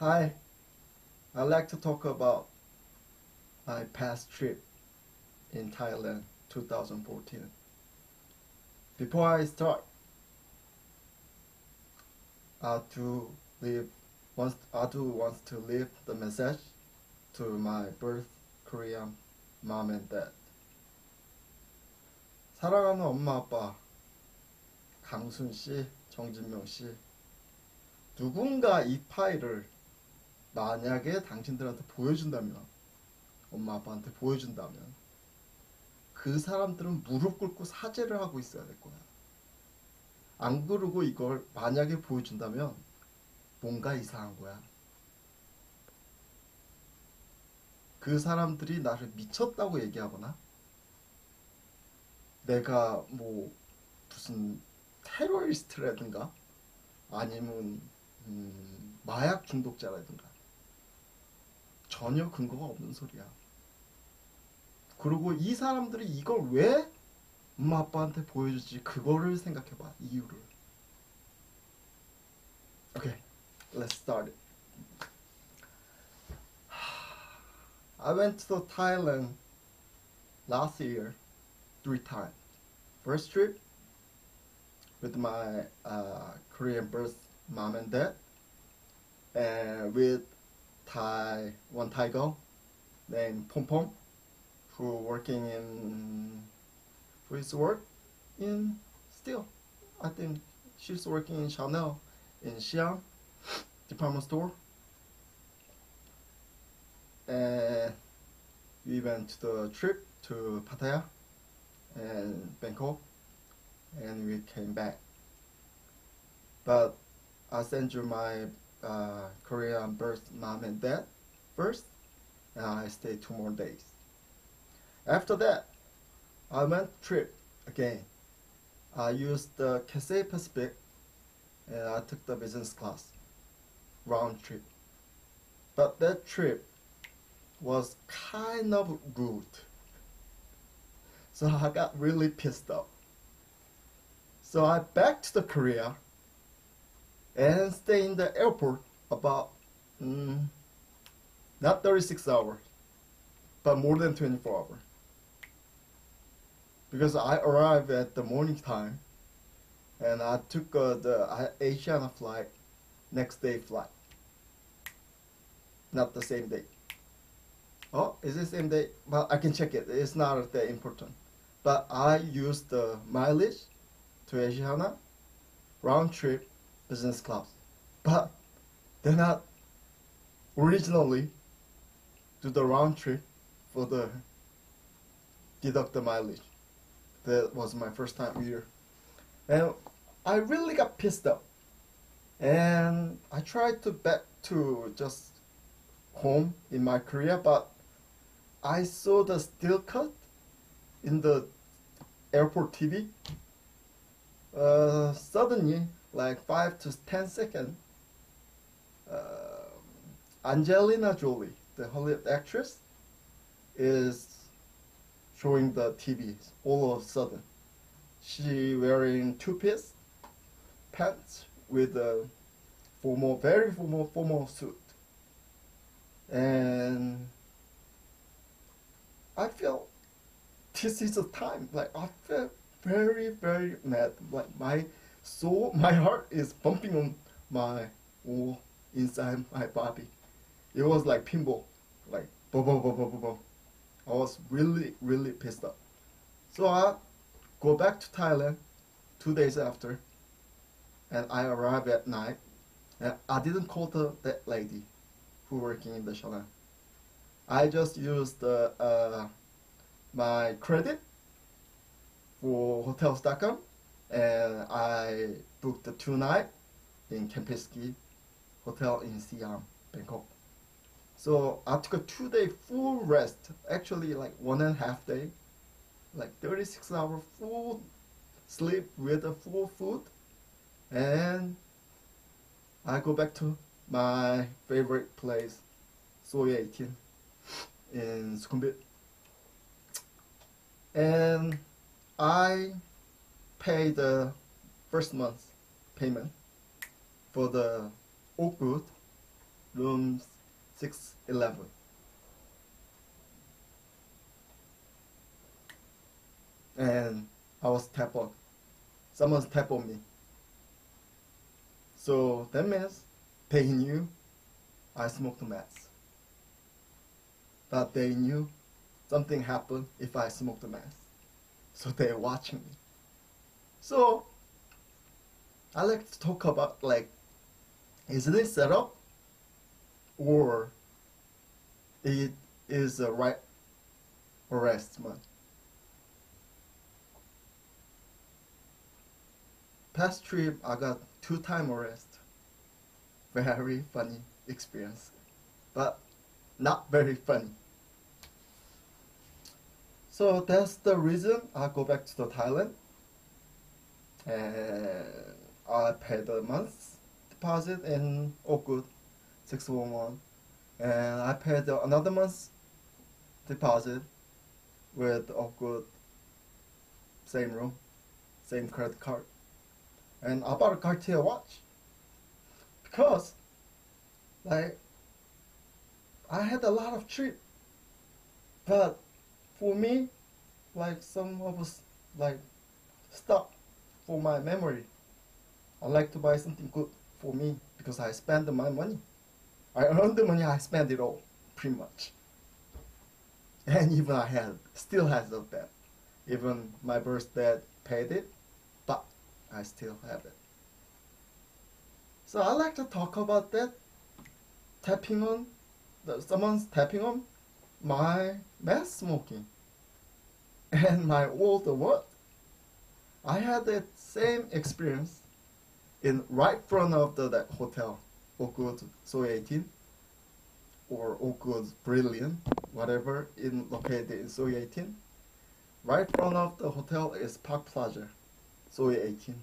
Hi, I'd like to talk about my past trip in Thailand 2014. Before I start, I do want to leave the message to my birth Korean mom and dad. 사랑하는 엄마 아빠 강순 씨, 정진명 씨, 누군가 이 파일을 만약에 당신들한테 보여준다면, 엄마 아빠한테 보여준다면 그 사람들은 무릎 꿇고 사죄를 하고 있어야 될 거야. 안 그러고 이걸 만약에 보여준다면 뭔가 이상한 거야. 그 사람들이 나를 미쳤다고 얘기하거나 내가 뭐 무슨 테러리스트라든가 아니면 마약 중독자라든가 전혀 근거가 없는 소리야. 그리고 이 사람들이 이걸 왜 엄마 아빠한테 보여주지 그거를 생각해봐. 이유를. Okay, let's start it. I went to Thailand last year 3 times. First trip with my Korean birth mom and dad, and with one Thai girl named Pom Pom, who is work in still. I think she's working in Chanel in Xi'an department store. And we went to the trip to Pattaya and Bangkok, and we came back. But I sent you my Korean birth mom and dad first, and I stayed 2 more days. After that, I went trip again. I used the Cathay Pacific, and I took the business class round trip. But that trip was kind of rude, so I got really pissed off. So I backed to Korea and stayed in the airport about not 36 hours, but more than 24 hours. Because I arrived at the morning time, and I took the Asiana flight, next day flight. Not the same day. Oh, is it same day? Well, I can check it. It's not that important. But I used the mileage to Asiana, round trip, business class. But they're not originally do the round trip for the deduct the mileage. That was my first time here. And I really got pissed off. And I tried to back to just home in my Korea, but I saw the still cut in the airport TV. Suddenly, like 5 to 10 seconds, Angelina Jolie, the Hollywood actress, is showing the TV all of a sudden. She wearing 2-piece pants with a very formal suit. And I feel this is the time. Like I felt very, very mad. Like my heart is bumping on my inside my body. It was like pinball, like boom, boom, boom, boom, boom, boom. I was really, really pissed off. So I go back to Thailand 2 days after, and I arrived at night. And I didn't call that lady who working in the Chanel. I just used my credit for hotels.com, and I booked the 2 nights in Kempinski Hotel in Siam, Bangkok. So I took a 2-day full rest, actually like 1.5 day, like 36 hour full sleep with a full food, and I go back to my favorite place, Soy 18 in Sukhumvit. And I paid the first month's payment for the Oakwood room 611. And I was tapped on. Someone's tapped on me. So that means they knew I smoked meth. But they knew something happened if I smoked meth. So they're watching me. So I like to talk about, like, is it set up or it is a right harassment? Past trip, I got 2-time arrest. Very funny experience, but not very funny. So that's the reason I go back to the Thailand, and I paid a month's deposit in Oakwood 611, and I paid another month's deposit with Oakwood, same room, same credit card. And I bought a Cartier watch because, like, I had a lot of trip, but for me, like, some of us, like, stuck for my memory. I like to buy something good for me because I spend my money. I earned the money, I spend it all, pretty much. And even I still has of that. Even my birthday paid it, but I still have it. So I like to talk about that. Someone's tapping on my meth smoking and my old work. I had that same experience in right front of that hotel, Oakwood Soy 18 or Oakwood Brilliant, whatever, located in Soy 18. Right front of the hotel is Park Plaza, Soy 18.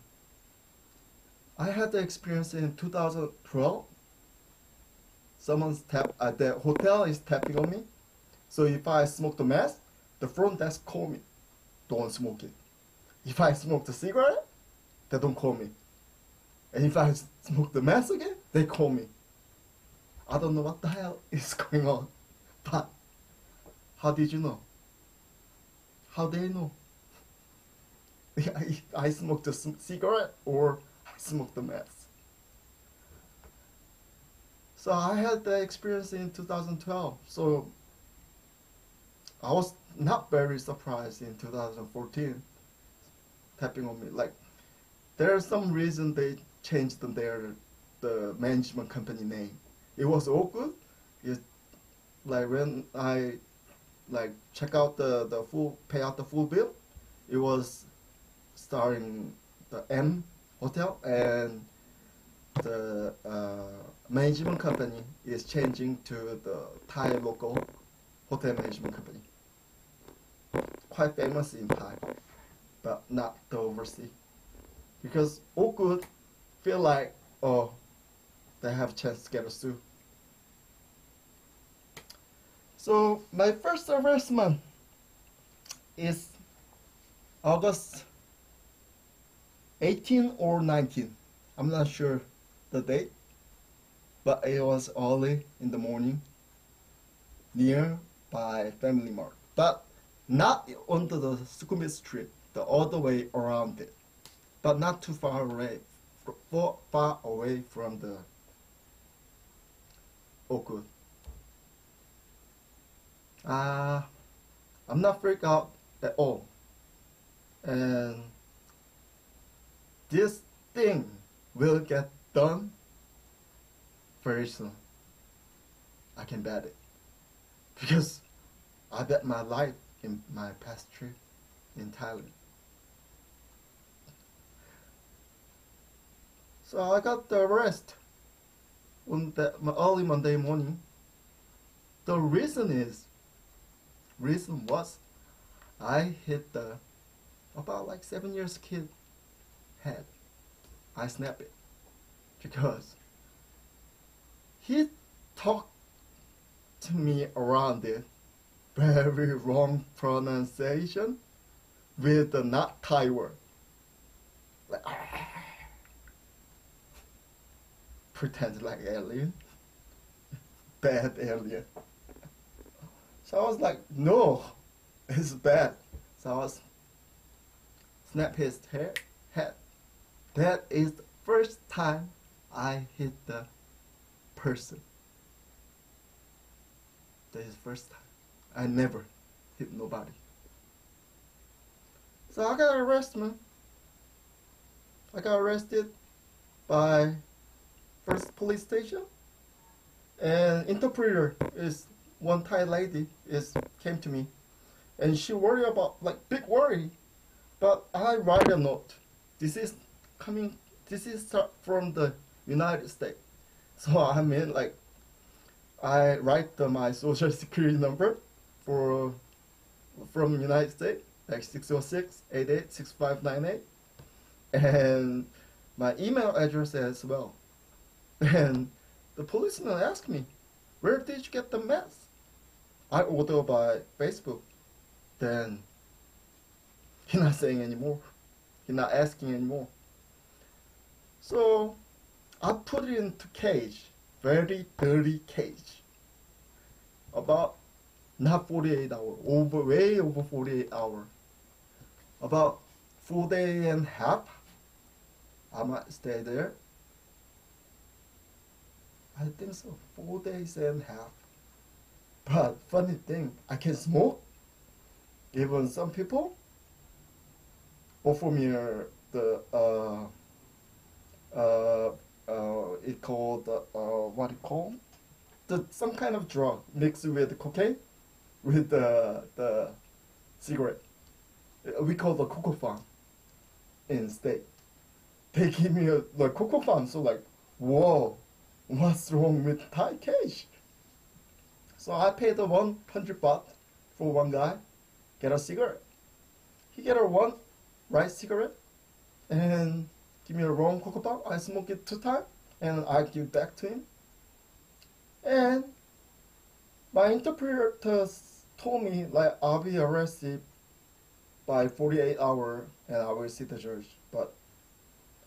I had the experience in 2012. The hotel is tapping on me. So if I smoke the meth, the front desk call me, don't smoke it. If I smoke the cigarette, they don't call me. And if I smoke the meth again, they call me. I don't know what the hell is going on. But how did you know? How they know? I smoked the cigarette or I smoked the meth. So I had the experience in 2012. So I was not very surprised in 2014 tapping on me. Like, there's some reason they changed the management company name. It was all good. Like when I check out pay out the full bill, it was starring the M Hotel, and the management company is changing to the Thai local hotel management company. Quite famous in Thai, but not the overseas. Because Oakwood feel like, oh, they have a chance to get a sue. So my first arrestment is August 18 or 19. I'm not sure the date, but it was early in the morning near by Family Mart, but not onto the Sukhumvit Street, the other way around it, but not too far away from the Oakwood. I'm not freaked out at all, and this thing will get done very soon. I can bet it, because I bet my life in my past trip in Thailand. So I got the arrest on early Monday morning. The reason was I hit about like 7 years kid head. I snapped it because he talked to me around it, very wrong pronunciation with the not Thai word. Like, pretend like alien. bad alien. So I was like, no, it's bad. So I was snap his head. That is the first time I hit the person. That is the first time. I never hit nobody. So I got arrested, man. I got arrested by first police station, and interpreter is one Thai lady came to me, and she worried about like big worry, but I write a note. This is from the United States, so I mean like I write my social security number from United States, like 606-88-6598, and my email address as well. And the policeman asked me, where did you get the mask? I ordered by Facebook. Then he's not saying anymore. He's not asking anymore. So I put it into cage, very dirty cage. About not 48 hours, way over 48 hours. About 4 days and a half, I might stay there. I think so, 4 days and a half. But funny thing, I can smoke. Even some people offer me it called what it called? Some kind of drug mixed with cocaine with the cigarette. We call the coco farm in state. They give me the coco farm, so like, whoa, what's wrong with Thai cash? So I paid the 100 baht for one guy, get a cigarette. He get a one right cigarette and give me a wrong coco farm. I smoke it 2 times and I give back to him. And my interpreter told me like I'll be arrested by 48 hours and I will see the judge, but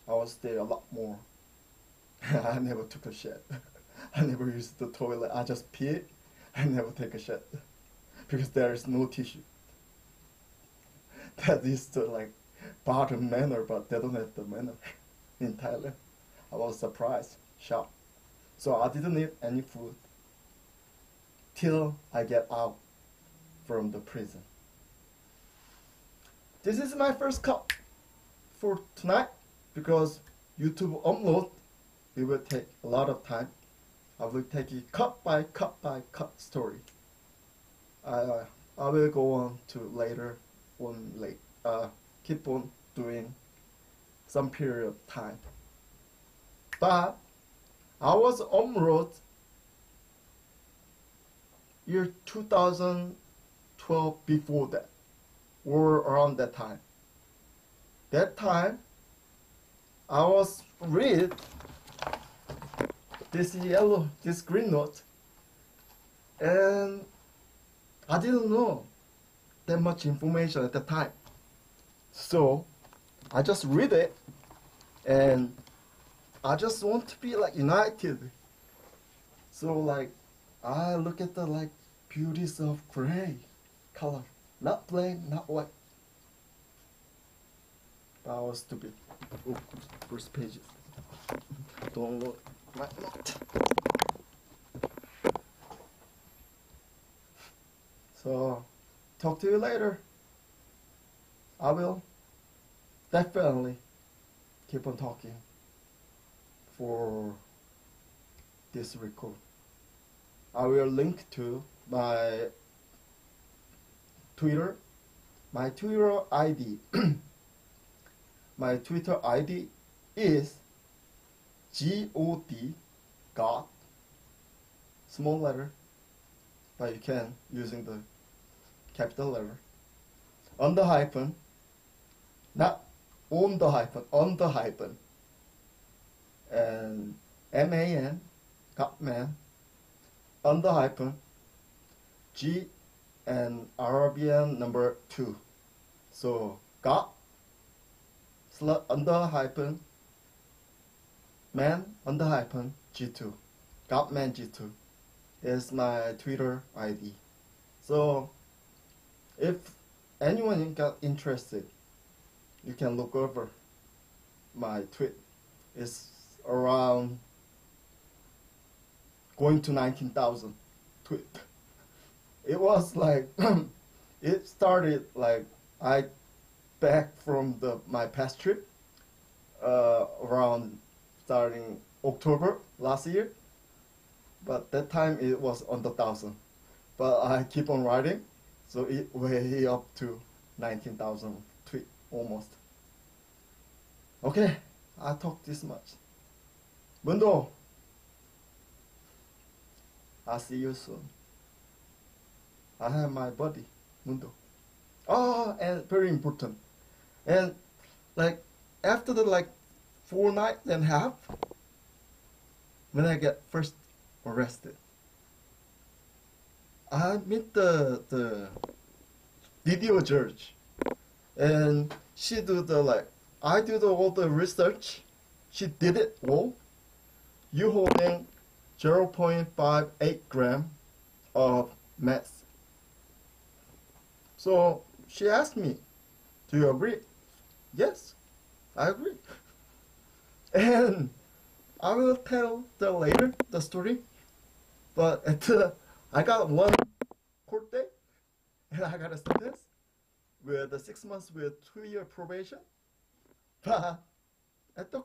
I will stay a lot more. I never took a shit. I never used the toilet. I just pee. I never take a shit because there is no tissue. That is the like bottom manner, but they don't have the manner in Thailand. I was surprised, shocked. So I didn't eat any food till I get out from the prison. This is my first cut for tonight because YouTube upload, it will take a lot of time. I will take it cut by cut by cut story. I will go on to later on keep on doing some period of time. But I was on road year 2012 before that, or around that time. That time, I was read this green note, and I didn't know that much information at the time. So I just read it, and I just want to be like united. So like I look at the like beauties of gray color, not plain, not white. But I was stupid. Oh, first pages. Don't look my note. So talk to you later. I will definitely keep on talking for this record. I will link to my Twitter, my Twitter ID. My Twitter ID is God, small letter, but you can using the capital letter, on the hyphen, not on the hyphen, on the hyphen, and MAN, Godman, on the hyphen, G and Arabian number 2. So God, under hyphen, man under hyphen G2, Godman G2, is my Twitter ID. So if anyone got interested, you can look over my tweet. It's around going to 19,000 tweet. It was like it started like I back from my past trip around starting October last year, but that time it was on the 1,000. But I keep on writing, so it way up to 19,000 tweet almost. Okay, I talk this much. Mundo, I'll see you soon. I have my buddy, Mundo. Oh, and very important. And like after the like 4 nights and a half, when I get first arrested, I meet the video judge, and she do the like I do all the research. She did it all. You holding 0.58 gram of meth. So she asked me, "Do you agree?" Yes, I agree. And I will tell later the story. But I got one court date, and I got a sentence with 6 months with 2-year probation. But at the